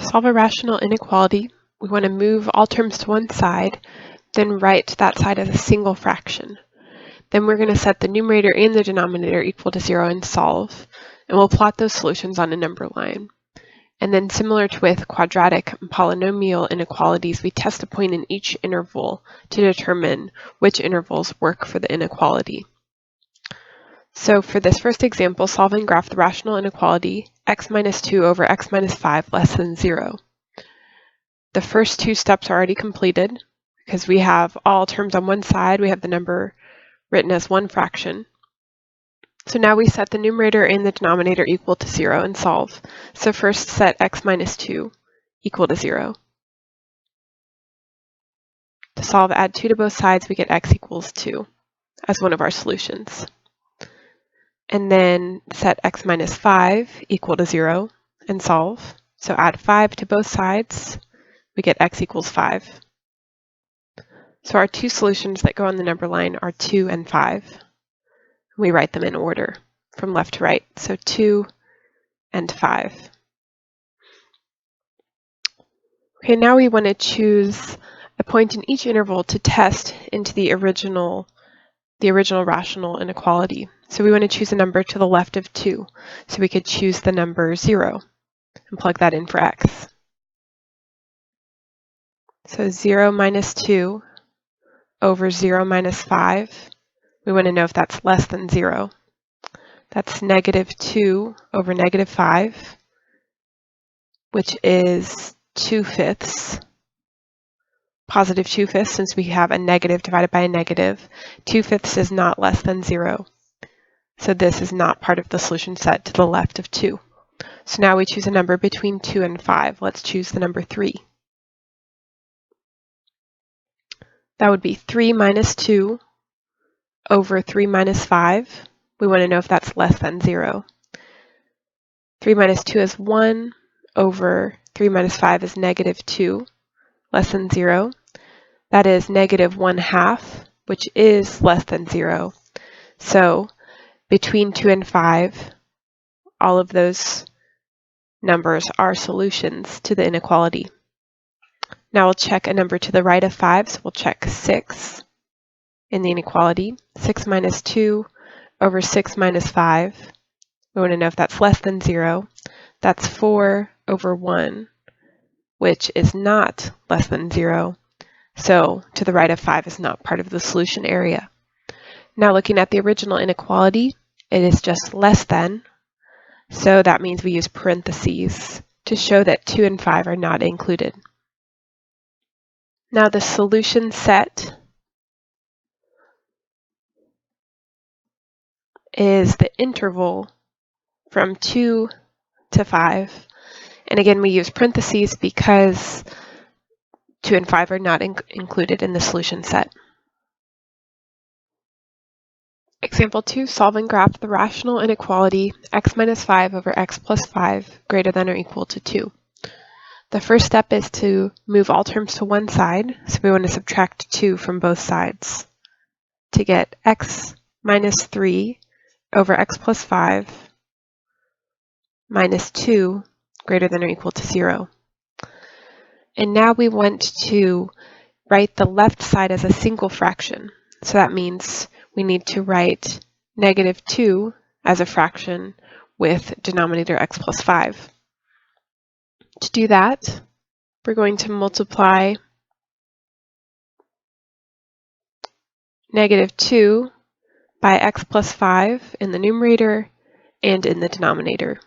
solve a rational inequality, we want to move all terms to one side, then write that side as a single fraction. Then we're going to set the numerator and the denominator equal to 0 and solve, and we'll plot those solutions on a number line. And then similar to with quadratic and polynomial inequalities, we test a point in each interval to determine which intervals work for the inequality. So for this first example, solve and graph the rational inequality x minus 2 over x minus 5 less than 0. The first two steps are already completed because we have all terms on one side, we have the number written as one fraction. So now we set the numerator and the denominator equal to 0 and solve. So first set x minus 2 equal to 0. To solve, add 2 to both sides, we get x equals 2 as one of our solutions. And then set x minus 5 equal to 0 and solve. So add 5 to both sides, we get x equals 5. So our two solutions that go on the number line are 2 and 5. We write them in order from left to right. So 2 and 5. Okay, now we want to choose a point in each interval to test into the original rational inequality. So we want to choose a number to the left of 2. So we could choose the number 0 and plug that in for x. So 0 minus 2 over 0 minus 5. We want to know if that's less than 0. That's negative 2 over negative 5, which is 2/5. Positive 2/5, since we have a negative divided by a negative. 2/5 is not less than 0. So this is not part of the solution set to the left of 2. So now we choose a number between 2 and 5. Let's choose the number 3. That would be 3 minus 2 over 3 minus 5. We want to know if that's less than 0. 3 minus 2 is 1 over 3 minus 5 is negative 2, less than 0. That is negative 1/2, which is less than 0. So between 2 and 5, all of those numbers are solutions to the inequality. Now we'll check a number to the right of 5, so we'll check 6 in the inequality. 6 minus 2 over 6 minus 5. We want to know if that's less than 0. That's 4 over 1, which is not less than 0. So to the right of 5 is not part of the solution area. Now looking at the original inequality, it is just less than. So that means we use parentheses to show that 2 and 5 are not included. Now the solution set is the interval from 2 to 5. And again, we use parentheses because 2 and 5 are not included in the solution set. Example 2, solve and graph the rational inequality x minus 5 over x plus 5 greater than or equal to 2. The first step is to move all terms to one side, so we want to subtract 2 from both sides to get x minus 3 over x plus 5 minus 2 greater than or equal to 0. And now we want to write the left side as a single fraction. So that means we need to write negative 2 as a fraction with denominator x plus 5. To do that, we're going to multiply negative 2 by x plus 5 in the numerator and in the denominator.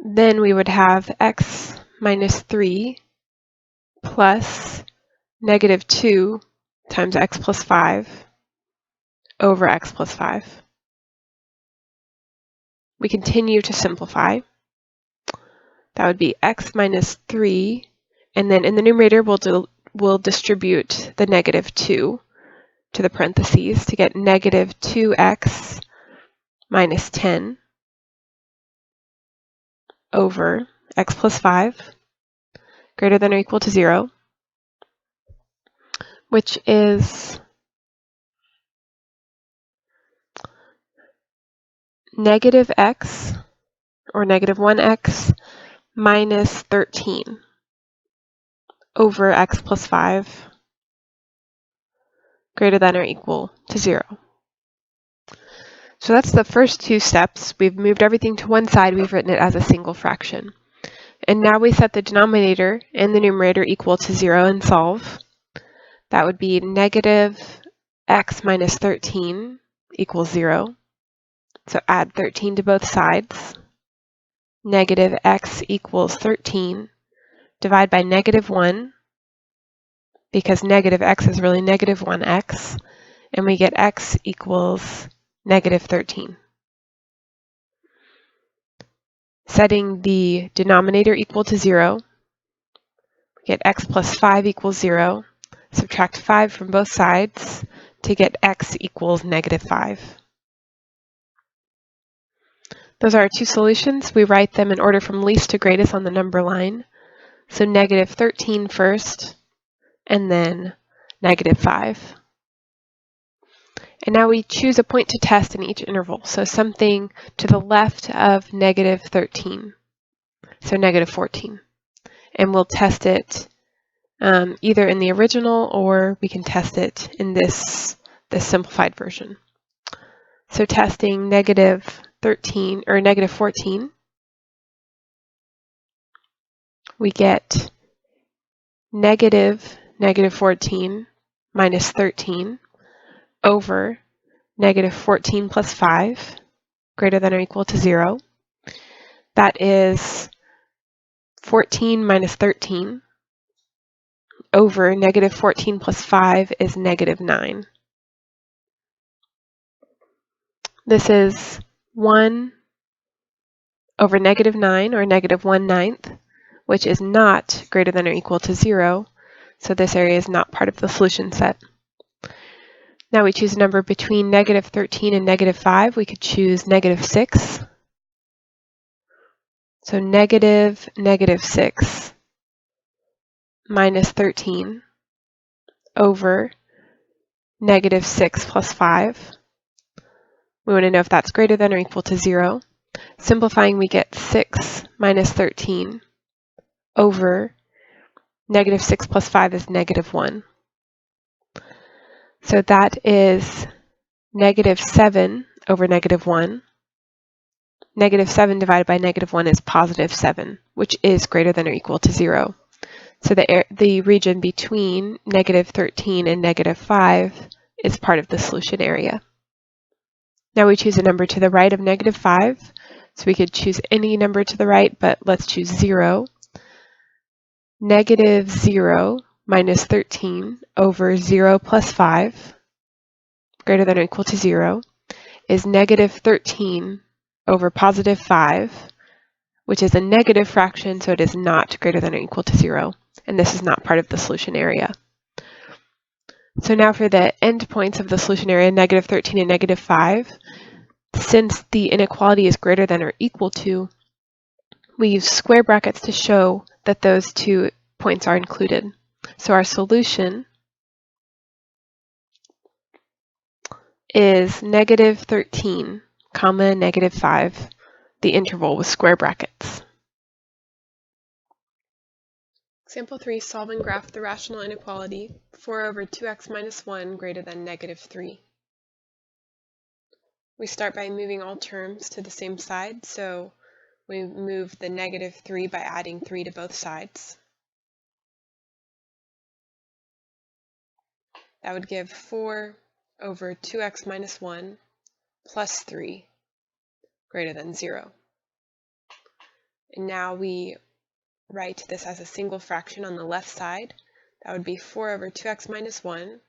Then we would have x minus 3 plus negative 2 times x plus 5 over x plus 5. We continue to simplify. That would be x minus 3, and then in the numerator we'll distribute the negative 2 to the parentheses to get negative 2x minus 10 over x plus 5 greater than or equal to 0, which is negative x, or negative 1x, minus 13 over x plus 5 greater than or equal to 0. So that's the first two steps. We've moved everything to one side. We've written it as a single fraction. And now we set the denominator and the numerator equal to 0 and solve. That would be negative x minus 13 equals 0. So add 13 to both sides. Negative x equals 13. Divide by negative 1, because negative x is really negative 1x, and we get x equals negative 13. Setting the denominator equal to 0, we get x plus 5 equals 0. Subtract 5 from both sides to get x equals negative 5. Those are our two solutions. We write them in order from least to greatest on the number line. So negative 13 first, and then negative 5. And now we choose a point to test in each interval. So something to the left of negative 13, so negative 14. And we'll test it either in the original, or we can test it in this simplified version. So testing negative 13 or negative 14, we get negative 14 minus 13 over negative 14 plus 5 greater than or equal to 0. That is 14 minus 13 over negative 14 plus 5 is negative 9. This is 1 over negative 9, or negative 1/9, which is not greater than or equal to 0, so this area is not part of the solution set. Now we choose a number between negative 13 and negative 5. We could choose negative 6. So negative 6 minus 13 over negative 6 plus 5. We want to know if that's greater than or equal to 0. Simplifying, we get 6 minus 13 over negative 6 plus 5 is negative 1. So that is negative 7 over negative 1. Negative 7 divided by negative 1 is positive 7, which is greater than or equal to 0. So the region between negative 13 and negative 5 is part of the solution area. Now we choose a number to the right of negative 5. So we could choose any number to the right, but let's choose 0. Negative 0 minus 13 over 0 plus 5, greater than or equal to 0, is negative 13 over positive 5, which is a negative fraction, so it is not greater than or equal to 0, and this is not part of the solution area. So now for the endpoints of the solution area, negative 13 and negative 5, since the inequality is greater than or equal to, we use square brackets to show that those two points are included. So our solution is negative 13, comma, negative 5, the interval with square brackets. Example 3, solve and graph the rational inequality 4 over 2x minus 1 greater than negative 3. We start by moving all terms to the same side, so we move the negative 3 by adding 3 to both sides. That would give 4 over 2x minus 1 plus 3 greater than 0. And now we write this as a single fraction on the left side. That would be 4 over 2x minus 1.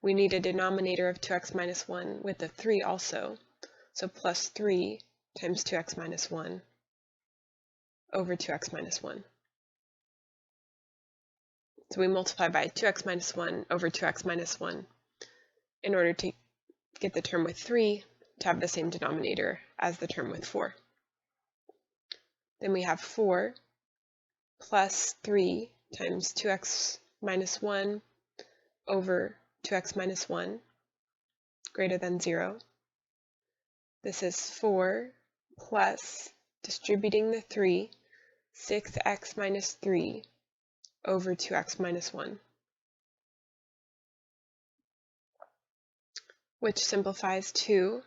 We need a denominator of 2x minus 1 with a 3 also. So plus 3 times 2x minus 1 over 2x minus 1. So we multiply by 2x minus 1 over 2x minus 1 in order to get the term with 3 to have the same denominator as the term with 4. Then we have 4 plus 3 times 2x minus 1 over 2x minus 1 greater than 0. This is 4 plus, distributing the 3, 6x minus 3 over 2x minus 1, which simplifies to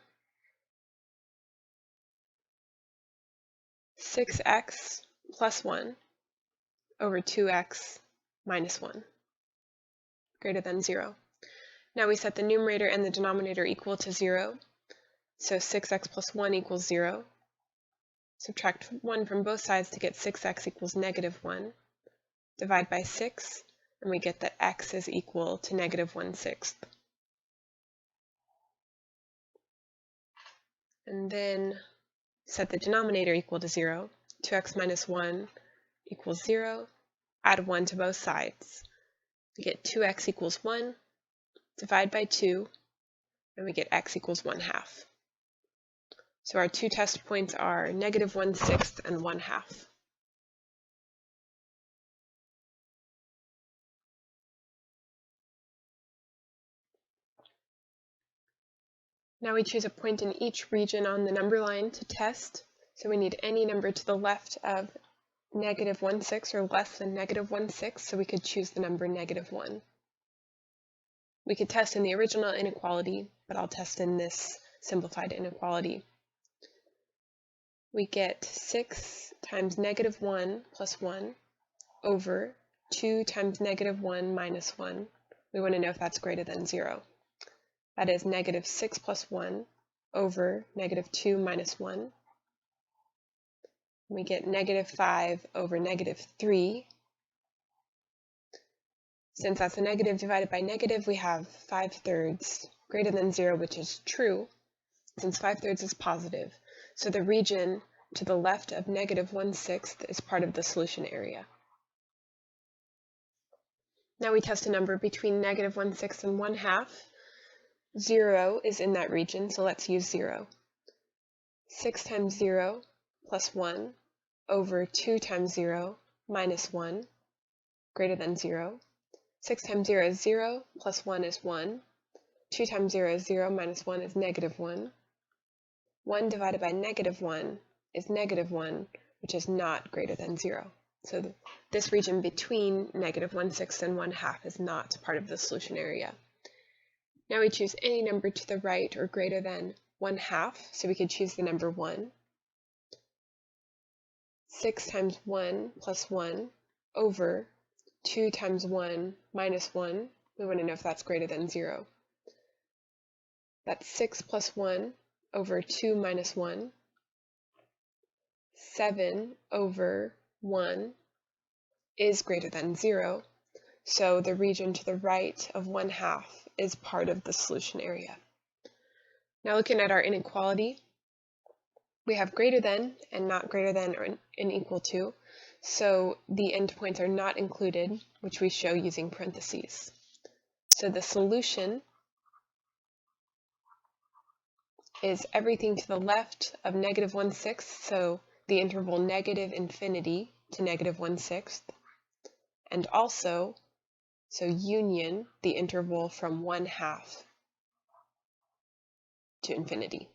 6x plus 1 over 2x minus 1, greater than 0. Now we set the numerator and the denominator equal to 0, so 6x plus 1 equals 0. Subtract 1 from both sides to get 6x equals negative 1. Divide by 6, and we get that x is equal to negative 1/6. And then set the denominator equal to 0. 2x minus 1 equals 0. Add 1 to both sides. We get 2x equals 1. Divide by 2, and we get x equals 1/2. So our two test points are negative 1/6 and 1/2. Now we choose a point in each region on the number line to test. So we need any number to the left of negative 1/6 or less than negative 1/6, so we could choose the number negative 1. We could test in the original inequality, but I'll test in this simplified inequality. We get 6 times negative 1 plus 1 over 2 times negative 1 minus 1. We want to know if that's greater than 0. That is negative 6 plus 1 over negative 2 minus 1. We get negative 5 over negative 3. Since that's a negative divided by negative, we have 5/3 greater than 0, which is true, since 5/3 is positive. So the region to the left of negative 1/6 is part of the solution area. Now we test a number between negative 1/6 and 1/2. 0 is in that region, so let's use 0. 6 times 0 plus 1 over 2 times 0 minus 1 greater than 0. 6 times 0 is 0, plus 1 is 1. 2 times 0 is 0, minus 1 is negative 1. 1 divided by negative 1 is negative 1, which is not greater than 0. So this region between negative 1/6 and 1/2 is not part of the solution area. Now we choose any number to the right or greater than 1/2, so we could choose the number 1. 6 times 1 plus 1 over 2 times 1 minus 1, we want to know if that's greater than 0. That's 6 plus 1 over 2 minus 1. 7 over 1 is greater than 0, so the region to the right of 1/2 is part of the solution area. Now looking at our inequality, we have greater than and not greater than or and equal to, so the endpoints are not included, which we show using parentheses. So the solution is everything to the left of negative 1/6, so the interval negative infinity to negative 1/6, and also, so union, the interval from 1/2 to infinity.